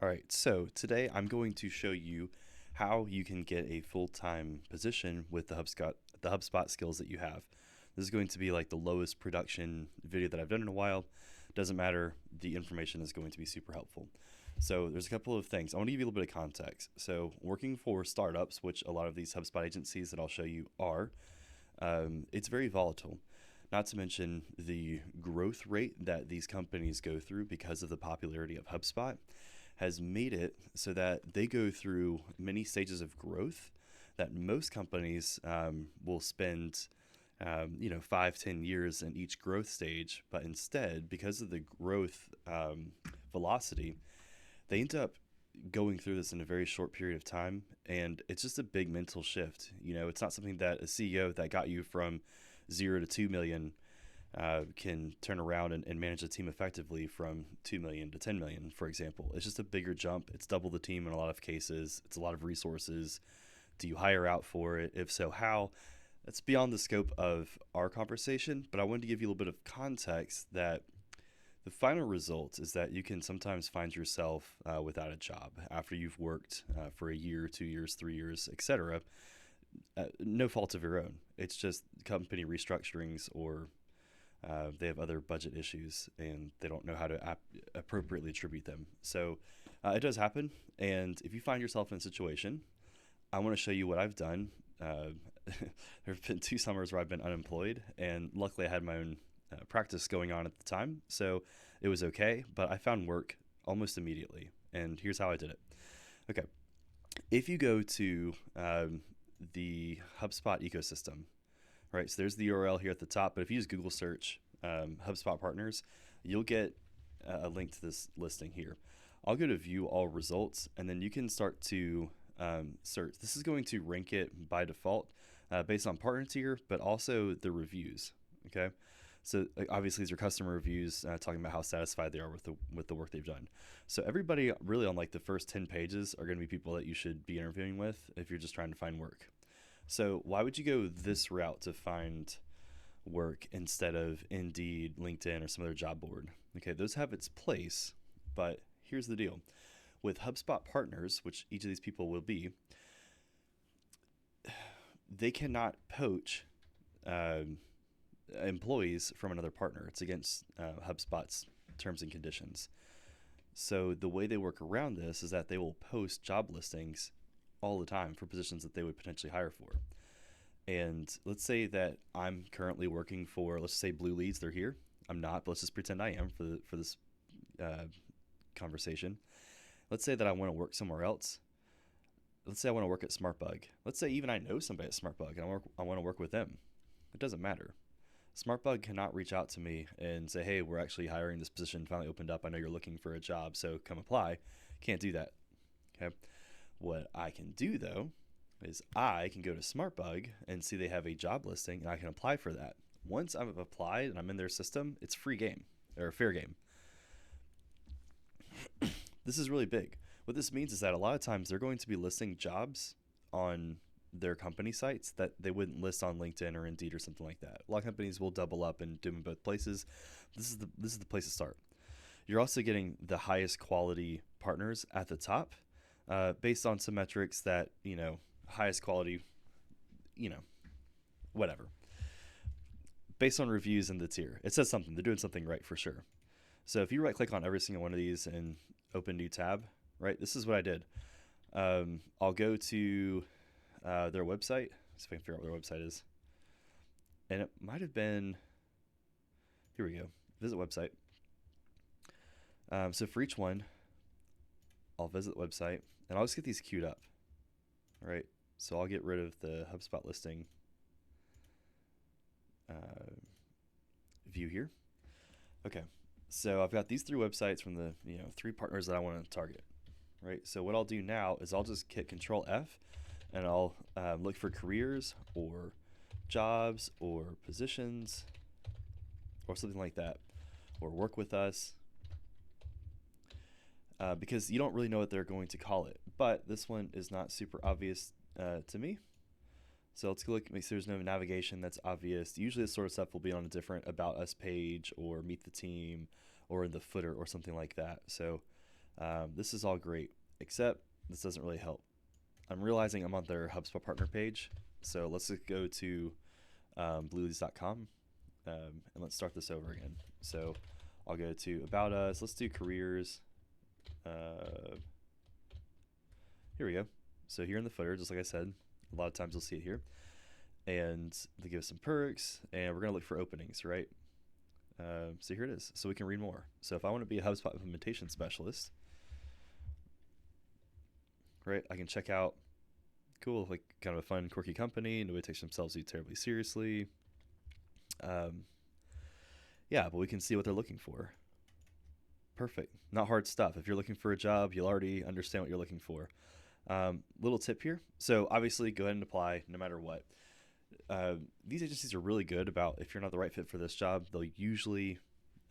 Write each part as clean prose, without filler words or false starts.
All right, so today I'm going to show you how you can get a full-time position with the HubSpot skills that you have. This is going to be like the lowest production video that I've done in a while. Doesn't matter, the information is going to be super helpful. So there's a couple of things. I want to give you a little bit of context. So working for startups, which a lot of these HubSpot agencies that I'll show you are, it's very volatile. Not to mention the growth rate that these companies go through because of the popularity of HubSpot has made it so that they go through many stages of growth that most companies will spend 5-10 years in each growth stage, but instead, because of the growth velocity, they end up going through this in a very short period of time, and it's just a big mental shift. It's not something that a CEO that got you from 0 to 2 million can turn around and manage a team effectively from 2 million to 10 million, for example. It's just a bigger jump. It's double the team in a lot of cases. It's a lot of resources. Do you hire out for it? If so, how? That's beyond the scope of our conversation, but I wanted to give you a little bit of context that the final result is that you can sometimes find yourself without a job after you've worked for a year, 2 years, 3 years, etc. No fault of your own. It's just company restructurings, or they have other budget issues and they don't know how to appropriately attribute them. So it does happen. And if you find yourself in a situation, I want to show you what I've done. There have been 2 summers where I've been unemployed, and luckily I had my own practice going on at the time, so it was okay. But I found work almost immediately, and here's how I did it. Okay, if you go to the HubSpot ecosystem, right? So there's the URL here at the top, but if you use Google search HubSpot partners, you'll get a link to this listing here. I'll go to view all results, and then you can start to search. This is going to rank it by default based on partner tier, but also the reviews. Okay, so obviously these are customer reviews talking about how satisfied they are with the work they've done. So everybody really on like the first 10 pages are going to be people that you should be interviewing with if you're just trying to find work. So why would you go this route to find work instead of Indeed, LinkedIn, or some other job board? Okay, those have its place, but here's the deal. With HubSpot partners, which each of these people will be, they cannot poach employees from another partner. It's against HubSpot's terms and conditions. So the way they work around this is that they will post job listings all the time for positions that they would potentially hire for. And let's say that I'm currently working for, let's say Blue Leads, they're here. I'm not, but let's just pretend I am for this conversation. Let's say that I want to work somewhere else. Let's say I want to work at SmartBug. Let's say even I know somebody at SmartBug and I want to work with them. It doesn't matter. SmartBug cannot reach out to me and say, hey, we're actually hiring, this position finally opened up. I know you're looking for a job, so come apply. Can't do that. Okay. What I can do, though, is I can go to SmartBug and see they have a job listing, and I can apply for that. Once I've applied and I'm in their system, it's free game, or fair game. This is really big. What this means is that a lot of times they're going to be listing jobs on their company sites that they wouldn't list on LinkedIn or Indeed or something like that. A lot of companies will double up and do them in both places. This is the place to start. You're also getting the highest quality partners at the top, based on some metrics that, highest quality, whatever. Based on reviews in the tier, it says something. They're doing something right for sure. So if you right click on every single one of these and open new tab, right, this is what I did. I'll go to their website, see if I can figure out what their website is. And it might have been, here we go, visit website. So for each one, I'll visit the website and I'll just get these queued up. All right, so I'll get rid of the HubSpot listing view here. Okay, so I've got these 3 websites from the 3 partners that I want to target. Right, so what I'll do now is I'll just hit Control F and I'll look for careers or jobs or positions or something like that, or work with us, because you don't really know what they're going to call it. But this one is not super obvious to me. So let's go look, make sure there's no navigation that's obvious. Usually this sort of stuff will be on a different About Us page or Meet the Team or in the footer or something like that. So This is all great, except this doesn't really help. I'm realizing I'm on their HubSpot partner page. So let's just go to blueleads.com and let's start this over again. So I'll go to About Us. Let's do careers. Here we go. So here in the footer, just like I said, a lot of times you'll see it here. And they give us some perks, and we're going to look for openings, right? So here it is. So we can read more. So if I want to be a HubSpot implementation specialist, right, I can check out, cool, like kind of a fun, quirky company. Nobody takes themselves too terribly seriously. Yeah, but we can see what they're looking for. Perfect. Not hard stuff. If you're looking for a job, you'll already understand what you're looking for. Little tip here. So obviously go ahead and apply no matter what. These agencies are really good about, if you're not the right fit for this job, they're usually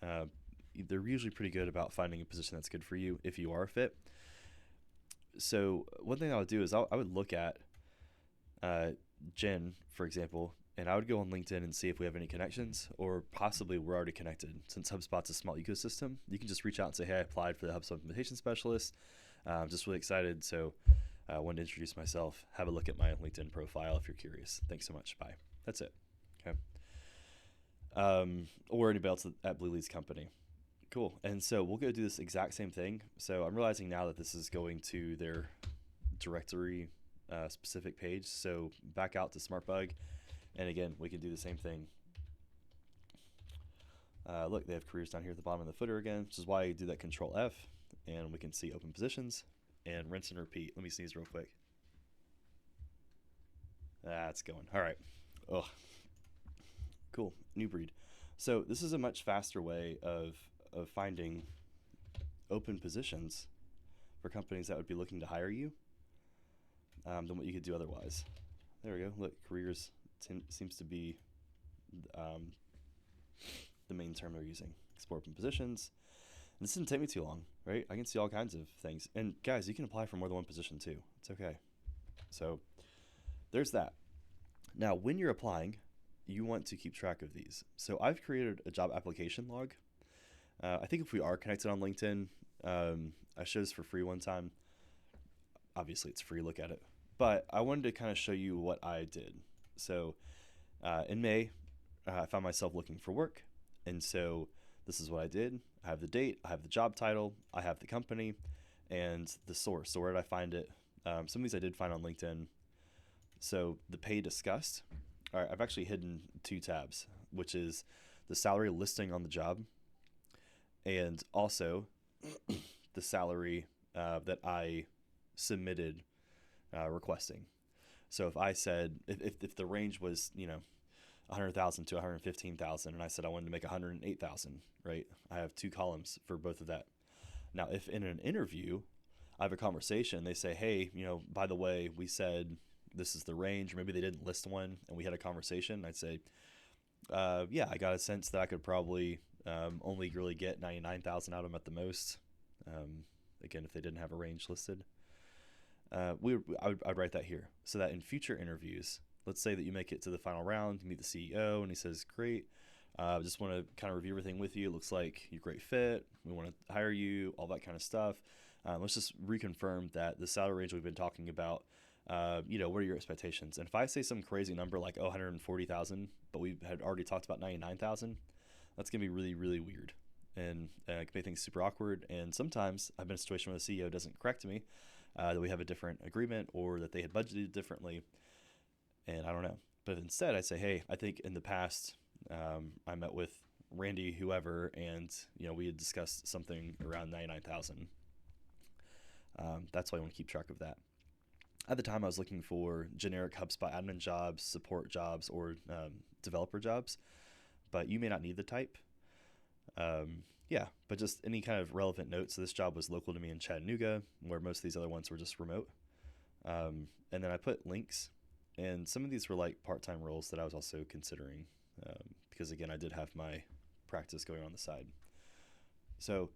pretty good about finding a position that's good for you if you are a fit. So one thing I would do is I would look at Jen, for example, and I would go on LinkedIn and see if we have any connections, or possibly we're already connected. Since HubSpot's a small ecosystem, you can just reach out and say, hey, I applied for the HubSpot implementation specialist. I'm just really excited. So I wanted to introduce myself. Have a look at my LinkedIn profile if you're curious. Thanks so much. Bye. That's it. Okay. Or anybody else at Blue Leads Company. Cool. And so we'll go do this exact same thing. So I'm realizing now that this is going to their directory specific page. So back out to SmartBug. And again, we can do the same thing. Look, they have careers down here at the bottom of the footer again, which is why you do that Control F, and we can see open positions and rinse and repeat. Let me sneeze real quick. That's going. All right. Ugh. Cool. New breed. So this is a much faster way of finding open positions for companies that would be looking to hire you than what you could do otherwise. There we go. Look, careers seems to be the main term they're using. Explore open positions. And this didn't take me too long, right? I can see all kinds of things. And guys, you can apply for more than one position too. It's okay. So there's that. Now, when you're applying, you want to keep track of these. So I've created a job application log. I think if we are connected on LinkedIn, I showed this for free one time. Obviously, it's free. Look at it. But I wanted to kind of show you what I did. So in May, I found myself looking for work. And so this is what I did. I have the date, I have the job title, I have the company, and the source. So where did I find it? Some of these I did find on LinkedIn. So the pay discussed. All right, I've actually hidden two tabs, which is the salary listing on the job and also the salary that I submitted requesting. So if I said, if the range was, 100,000 to 115,000, and I said I wanted to make 108,000, right? I have two columns for both of that. Now, if in an interview, I have a conversation, they say, hey, by the way, we said this is the range, or maybe they didn't list one, and we had a conversation, I'd say, yeah, I got a sense that I could probably only really get 99,000 out of them at the most. Again, if they didn't have a range listed. I'd write that here so that in future interviews, let's say that you make it to the final round, you meet the CEO, and he says, great, just want to kind of review everything with you. It looks like you're a great fit. We want to hire you, all that kind of stuff. Let's just reconfirm that the salary range we've been talking about, what are your expectations? And if I say some crazy number like 140,000, but we had already talked about 99,000, that's going to be really, really weird. And it can make things super awkward. And sometimes I've been in a situation where the CEO doesn't correct me, that we have a different agreement or that they had budgeted differently. And I don't know. But instead, I say, hey, I think in the past, I met with Randy, whoever, and we had discussed something around 99,000. That's why I want to keep track of that. At the time, I was looking for generic HubSpot admin jobs, support jobs, or developer jobs. But you may not need the type. Yeah, but just any kind of relevant notes. So this job was local to me in Chattanooga, where most of these other ones were just remote. And then I put links. And some of these were like part-time roles that I was also considering because, again, I did have my practice going on the side. So,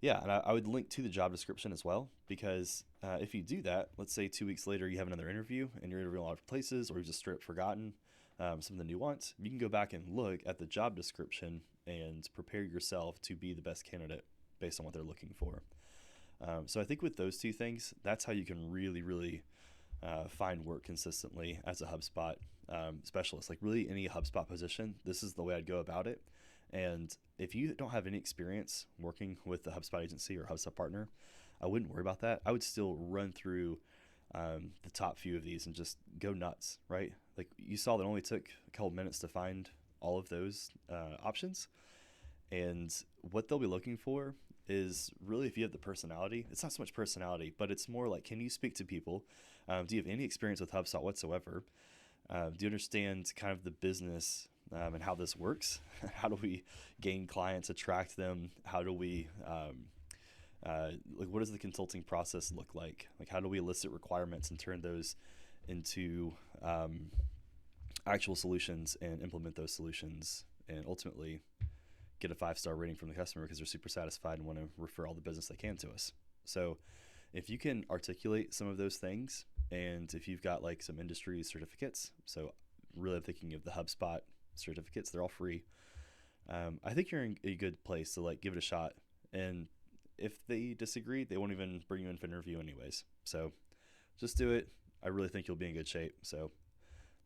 yeah, and I would link to the job description as well because if you do that, let's say 2 weeks later you have another interview and you're interviewing a lot of places or you've just straight up forgotten some of the nuance, you can go back and look at the job description and prepare yourself to be the best candidate based on what they're looking for. So I think with those two things, that's how you can really, really find work consistently as a HubSpot specialist. Like really any HubSpot position, this is the way I'd go about it. And if you don't have any experience working with a HubSpot agency or HubSpot partner, I wouldn't worry about that. I would still run through the top few of these and just go nuts, right? Like you saw that only took a couple minutes to find all of those options. And what they'll be looking for is really if you have the personality. It's not so much personality, but it's more like, can you speak to people? Do you have any experience with HubSpot whatsoever? Do you understand kind of the business and how this works? How do we gain clients, attract them? How do we, like, what does the consulting process look like? Like, how do we elicit requirements and turn those into actual solutions and implement those solutions and ultimately get a 5-star rating from the customer because they're super satisfied and want to refer all the business they can to us. So if you can articulate some of those things, and if you've got like some industry certificates, so really thinking of the HubSpot certificates, they're all free. I think you're in a good place to like give it a shot. And if they disagree, they won't even bring you in for an interview anyways. So just do it. I really think you'll be in good shape. So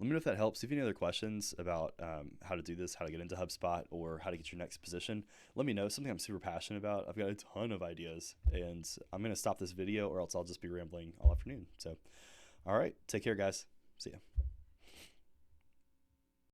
let me know if that helps. If you have any other questions about how to do this, how to get into HubSpot, or how to get your next position, let me know. Something I'm super passionate about. I've got a ton of ideas, and I'm going to stop this video or else I'll just be rambling all afternoon. So, all right. Take care, guys. See ya.